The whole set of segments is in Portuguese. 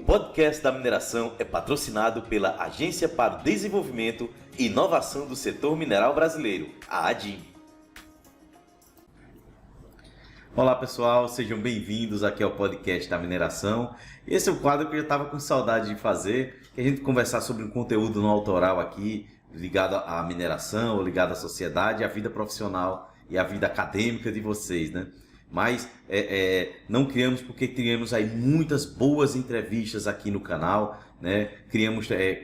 podcast da mineração é patrocinado pela Agência para o Desenvolvimento e Inovação do Setor Mineral Brasileiro, a ADIM. Olá pessoal, sejam bem-vindos aqui ao podcast da mineração. Esse é o quadro que eu já estava com saudade de fazer, que a gente conversar sobre um conteúdo no autoral aqui, ligado à mineração, ligado à sociedade, à vida profissional e à vida acadêmica de vocês, né? Mas não criamos porque criamos aí muitas boas entrevistas aqui no canal, né?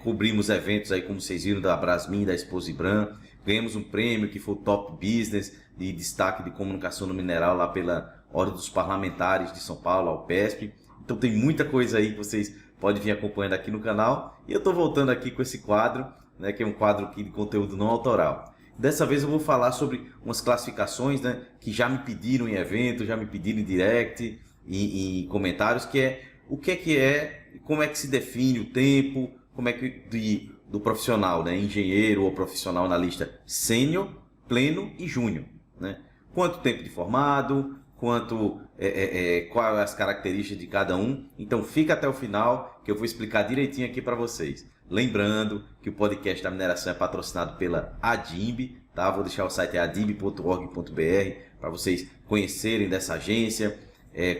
Cobrimos eventos aí, como vocês viram, da Brasmin, da Exposibran. Ganhamos um prêmio que foi o Top Business de destaque de comunicação no mineral lá pela Ordem dos Parlamentares de São Paulo, a UPESP. Então tem muita coisa aí que vocês podem vir acompanhando aqui no canal. E eu estou voltando aqui com esse quadro, né, que é um quadro aqui de conteúdo não autoral. Dessa vez eu vou falar sobre umas classificações, né, que já me pediram em evento, já me pediram em direct e em comentários, que é o que é, como é que se define o tempo, como é que do profissional, né, engenheiro ou profissional analista sênior, pleno e júnior, né? Quanto tempo de formado, quais as características de cada um. Então fica até o final que eu vou explicar direitinho aqui para vocês. Lembrando que o podcast da mineração é patrocinado pela ADIMB, tá? Vou deixar o site adimb.org.br para vocês conhecerem dessa agência,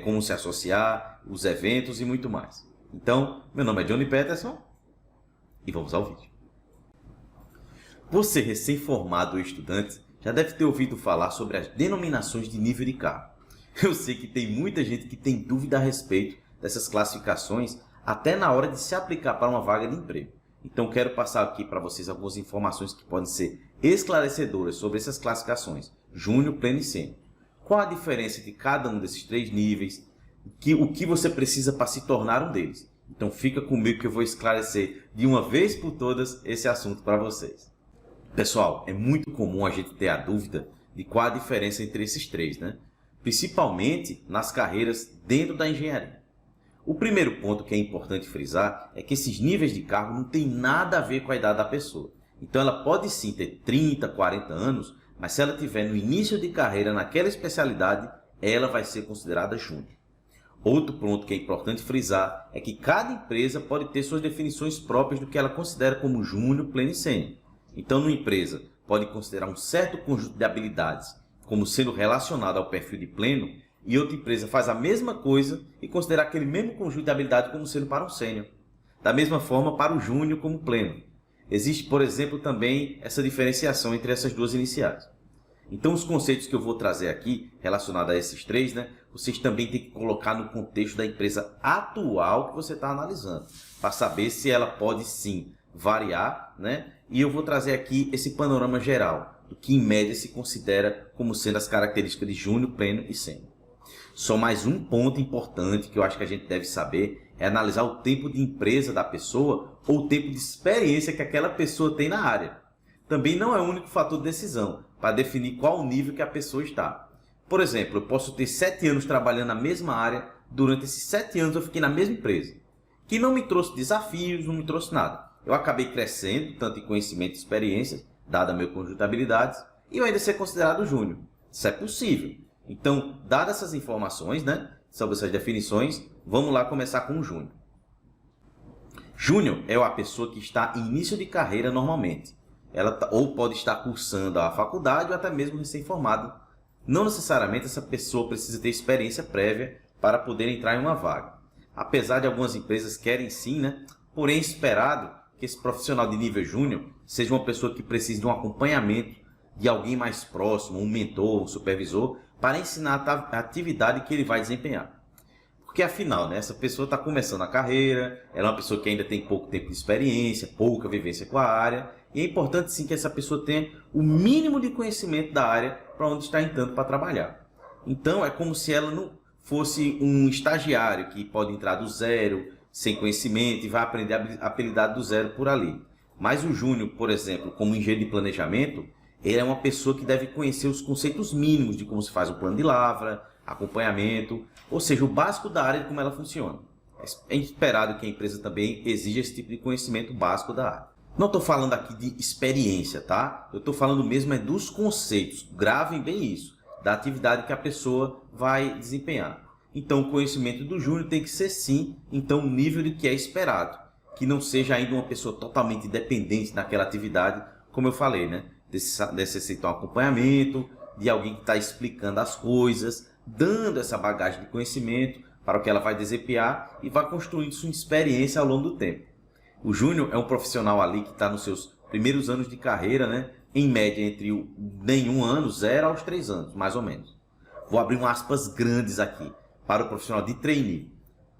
como se associar, os eventos e muito mais. Então, meu nome é Johnny Peterson e vamos ao vídeo. Você recém-formado ou estudante já deve ter ouvido falar sobre as denominações de nível de cargo. Eu sei que tem muita gente que tem dúvida a respeito dessas classificações até na hora de se aplicar para uma vaga de emprego. Então quero passar aqui para vocês algumas informações que podem ser esclarecedoras sobre essas classificações, júnior, pleno e sênior. Qual a diferença de cada um desses três níveis, o que você precisa para se tornar um deles. Então fica comigo que eu vou esclarecer de uma vez por todas esse assunto para vocês. Pessoal, é muito comum a gente ter a dúvida de qual a diferença entre esses três, né? Principalmente nas carreiras dentro da engenharia. O primeiro ponto que é importante frisar é que esses níveis de cargo não tem nada a ver com a idade da pessoa. Então ela pode sim ter 30, 40 anos, mas se ela estiver no início de carreira naquela especialidade, ela vai ser considerada júnior. Outro ponto que é importante frisar é que cada empresa pode ter suas definições próprias do que ela considera como júnior, pleno e sênior. Então, uma empresa pode considerar um certo conjunto de habilidades como sendo relacionado ao perfil de pleno, e outra empresa faz a mesma coisa e considerar aquele mesmo conjunto de habilidades como sendo para um sênior. Da mesma forma para o júnior como pleno. Existe, por exemplo, também essa diferenciação entre essas duas iniciais. Então, os conceitos que eu vou trazer aqui, relacionados a esses três, né, vocês também têm que colocar no contexto da empresa atual que você está analisando, para saber se ela pode sim variar, né? E eu vou trazer aqui esse panorama geral, do que em média se considera como sendo as características de júnior, pleno e sênior. Só mais um ponto importante que eu acho que a gente deve saber é analisar o tempo de empresa da pessoa ou o tempo de experiência que aquela pessoa tem na área. Também não é o único fator de decisão para definir qual o nível que a pessoa está. Por exemplo, eu posso ter 7 anos trabalhando na mesma área, durante esses 7 anos eu fiquei na mesma empresa, que não me trouxe desafios, não me trouxe nada. Eu acabei crescendo, tanto em conhecimento e experiência, dada a meu conjunto de habilidades, e eu ainda ser considerado júnior. Isso é possível. Então, dadas essas informações, né, sobre essas definições, vamos lá começar com o júnior. Júnior é a pessoa que está em início de carreira normalmente. Ela ou pode estar cursando a faculdade ou até mesmo recém-formada. Não necessariamente essa pessoa precisa ter experiência prévia para poder entrar em uma vaga. Apesar de algumas empresas querem sim, né, porém é esperado que esse profissional de nível júnior seja uma pessoa que precise de um acompanhamento de alguém mais próximo, um mentor, um supervisor, para ensinar a atividade que ele vai desempenhar. Porque afinal, né, essa pessoa está começando a carreira, ela é uma pessoa que ainda tem pouco tempo de experiência, pouca vivência com a área, e é importante sim que essa pessoa tenha o mínimo de conhecimento da área para onde está entrando para trabalhar. Então é como se ela não fosse um estagiário que pode entrar do zero, sem conhecimento, e vai aprender a habilidade do zero por ali. Mas o júnior, por exemplo, como engenheiro de planejamento, ele é uma pessoa que deve conhecer os conceitos mínimos de como se faz um plano de lavra, acompanhamento, ou seja, o básico da área de como ela funciona. É esperado que a empresa também exija esse tipo de conhecimento básico da área. Não estou falando aqui de experiência, tá? Eu estou falando mesmo dos conceitos. Gravem bem isso, da atividade que a pessoa vai desempenhar. Então o conhecimento do júnior tem que ser sim, então o nível de que é esperado, que não seja ainda uma pessoa totalmente dependente naquela atividade, como eu falei, né? Necessita um acompanhamento de alguém que está explicando as coisas, dando essa bagagem de conhecimento para o que ela vai desempenhar e vai construindo sua experiência ao longo do tempo. O júnior é um profissional ali que está nos seus primeiros anos de carreira, né? Em média entre nenhum ano, 0 aos 3 anos, mais ou menos. Vou abrir um aspas grandes aqui para o profissional de trainee.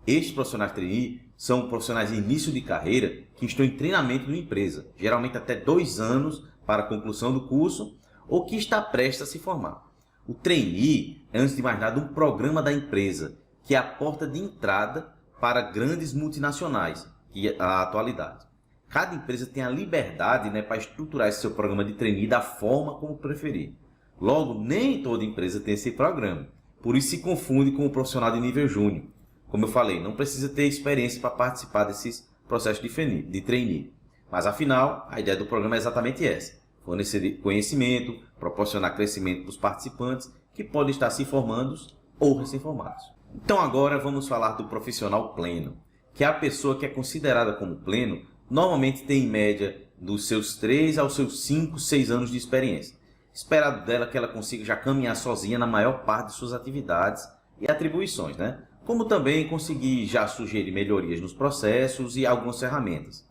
Estes profissionais de trainee são profissionais de início de carreira que estão em treinamento numa empresa, geralmente até 2 anos para a conclusão do curso ou que está prestes a se formar. O trainee é, antes de mais nada, um programa da empresa, que é a porta de entrada para grandes multinacionais, que é a atualidade. Cada empresa tem a liberdade, né, para estruturar esse seu programa de trainee da forma como preferir. Logo, nem toda empresa tem esse programa. Por isso se confunde com o profissional de nível júnior. Como eu falei, não precisa ter experiência para participar desses processos de trainee. Mas afinal, a ideia do programa é exatamente essa: fornecer conhecimento, proporcionar crescimento para os participantes que podem estar se formando ou recém-formados. Então agora vamos falar do profissional pleno, que é a pessoa que é considerada como pleno, normalmente tem em média dos seus 3 aos seus 5, 6 anos de experiência. Esperado dela que ela consiga já caminhar sozinha na maior parte de suas atividades e atribuições, né? Como também conseguir já sugerir melhorias nos processos e algumas ferramentas.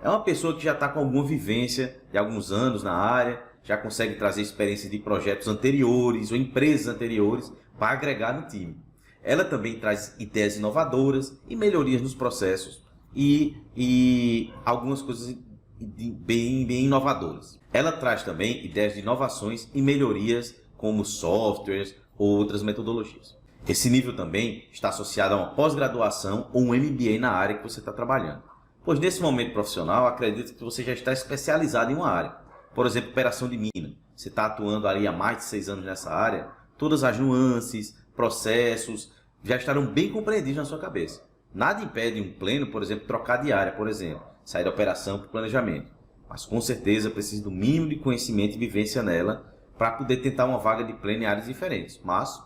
É uma pessoa que já está com alguma vivência de alguns anos na área, já consegue trazer experiência de projetos anteriores ou empresas anteriores para agregar no time. Ela também traz ideias inovadoras e melhorias nos processos e algumas coisas bem inovadoras. Ela traz também ideias de inovações e melhorias como softwares ou outras metodologias. Esse nível também está associado a uma pós-graduação ou um MBA na área que você está trabalhando. Pois nesse momento profissional, acredito que você já está especializado em uma área. Por exemplo, operação de mina. Você está atuando ali há mais de 6 anos nessa área, todas as nuances, processos já estarão bem compreendidos na sua cabeça. Nada impede um pleno, por exemplo, trocar de área, por exemplo, sair da operação para o planejamento. Mas com certeza precisa do mínimo de conhecimento e vivência nela para poder tentar uma vaga de pleno em áreas diferentes. Mas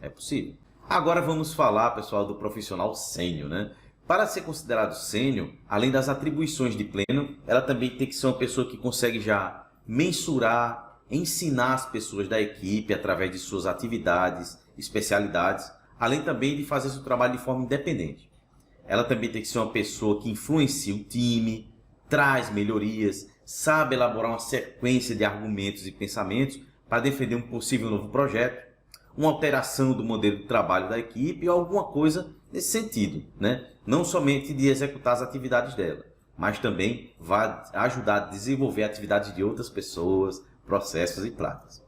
é possível. Agora vamos falar, pessoal, do profissional sênior, né? Para ser considerado sênior, além das atribuições de pleno, ela também tem que ser uma pessoa que consegue já mensurar, ensinar as pessoas da equipe através de suas atividades, especialidades, além também de fazer seu trabalho de forma independente. Ela também tem que ser uma pessoa que influencia o time, traz melhorias, sabe elaborar uma sequência de argumentos e pensamentos para defender um possível novo projeto, uma alteração do modelo de trabalho da equipe ou alguma coisa nesse sentido, né? Não somente de executar as atividades dela, mas também vai ajudar a desenvolver atividades de outras pessoas, processos e práticas.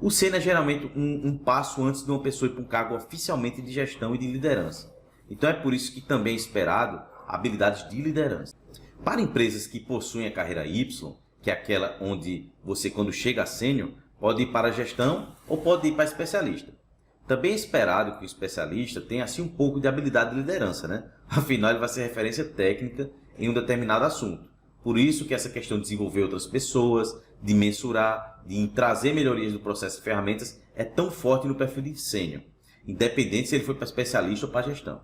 O sênior é geralmente um passo antes de uma pessoa ir para um cargo oficialmente de gestão e de liderança. Então é por isso que também é esperado habilidades de liderança. Para empresas que possuem a carreira Y, que é aquela onde você, quando chega a sênior, pode ir para a gestão ou pode ir para especialista. Também é esperado que o especialista tenha assim um pouco de habilidade de liderança, né? Afinal, ele vai ser referência técnica em um determinado assunto. Por isso que essa questão de desenvolver outras pessoas, de mensurar, de trazer melhorias do processo e ferramentas é tão forte no perfil de sênior, independente se ele foi para especialista ou para gestão.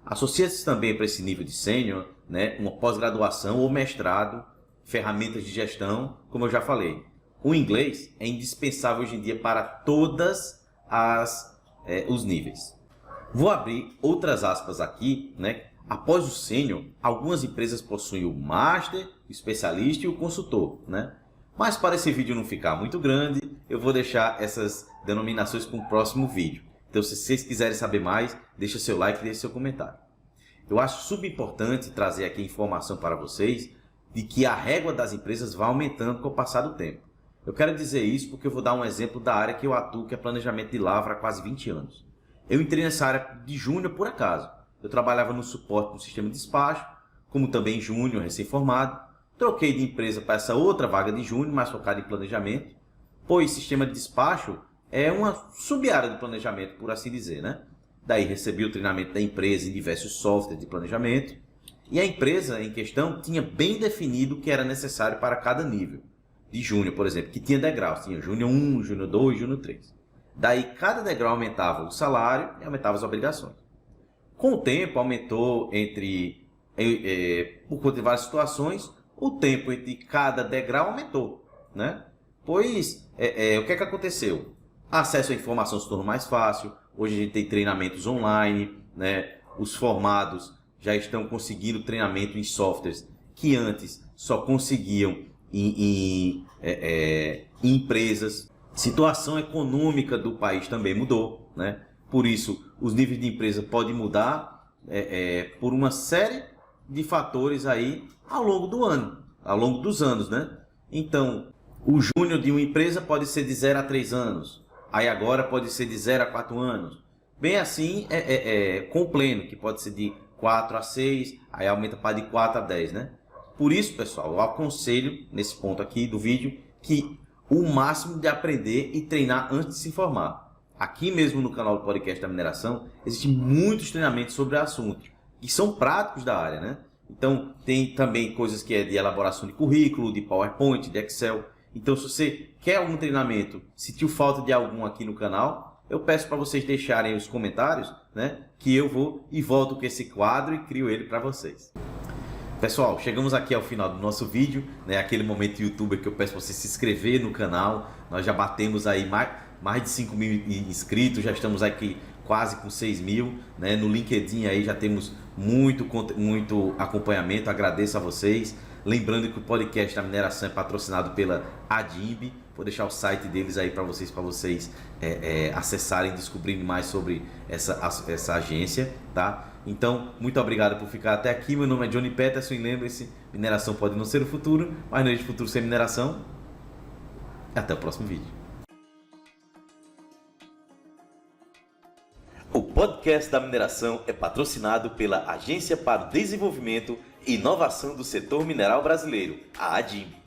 Associa-se também para esse nível de sênior, né, uma pós-graduação ou mestrado, ferramentas de gestão, como eu já falei. O inglês é indispensável hoje em dia para todas os níveis. Vou abrir outras aspas aqui, né? Após o sênior, algumas empresas possuem o master, o especialista e o consultor, né? Mas para esse vídeo não ficar muito grande, eu vou deixar essas denominações para um próximo vídeo. Então, se vocês quiserem saber mais, deixa seu like e deixa seu comentário. Eu acho subimportante trazer aqui informação para vocês de que a régua das empresas vai aumentando com o passar do tempo. Eu quero dizer isso porque eu vou dar um exemplo da área que eu atuo, que é planejamento de lavra há quase 20 anos. Eu entrei nessa área de júnior por acaso. Eu trabalhava no suporte do sistema de despacho, como também júnior recém-formado. Troquei de empresa para essa outra vaga de júnior, mais focada em planejamento, pois sistema de despacho é uma sub-área do planejamento, por assim dizer, né? Daí recebi o treinamento da empresa em diversos softwares de planejamento e a empresa em questão tinha bem definido o que era necessário para cada nível. De júnior, por exemplo, que tinha degraus, tinha júnior 1, júnior 2, júnior 3. Daí cada degrau aumentava o salário e aumentava as obrigações. Com o tempo aumentou por conta de várias situações, o tempo entre cada degrau aumentou, né? Pois o que aconteceu? Acesso à informação se tornou mais fácil, hoje a gente tem treinamentos online, né? Os formados já estão conseguindo treinamento em softwares que antes só conseguiam em empresas. Situação econômica do país também mudou, né? Por isso, os níveis de empresa podem mudar por uma série de fatores aí ao longo do ano, ao longo dos anos, né? Então, o júnior de uma empresa pode ser de 0 a 3 anos, aí agora pode ser de 0 a 4 anos. Bem assim, com o pleno, que pode ser de 4 a 6, aí aumenta para de 4 a 10, né? Por isso, pessoal, eu aconselho, nesse ponto aqui do vídeo, que o máximo de aprender e treinar antes de se formar. Aqui mesmo no canal do podcast da mineração, existem muitos treinamentos sobre o assunto, que são práticos da área, né? Então, tem também coisas que é de elaboração de currículo, de PowerPoint, de Excel. Então, se você quer algum treinamento, sentiu falta de algum aqui no canal, eu peço para vocês deixarem os comentários, né? Que eu vou e volto com esse quadro e crio ele para vocês. Pessoal, chegamos aqui ao final do nosso vídeo, né? Aquele momento youtuber que eu peço para você se inscrever no canal. Nós já batemos aí mais de 5 mil inscritos, já estamos aqui quase com 6 mil, né? No LinkedIn aí já temos muito acompanhamento, agradeço a vocês. Lembrando que o podcast da mineração é patrocinado pela Adimb. Vou deixar o site deles aí para vocês acessarem e descobrirem mais sobre essa agência, tá? Então, muito obrigado por ficar até aqui. Meu nome é Johnny Peterson e lembre-se, mineração pode não ser o futuro, mas não existe futuro sem mineração. Até o próximo vídeo. O podcast da mineração é patrocinado pela Agência para o Desenvolvimento e Inovação do Setor Mineral Brasileiro, a Adimb.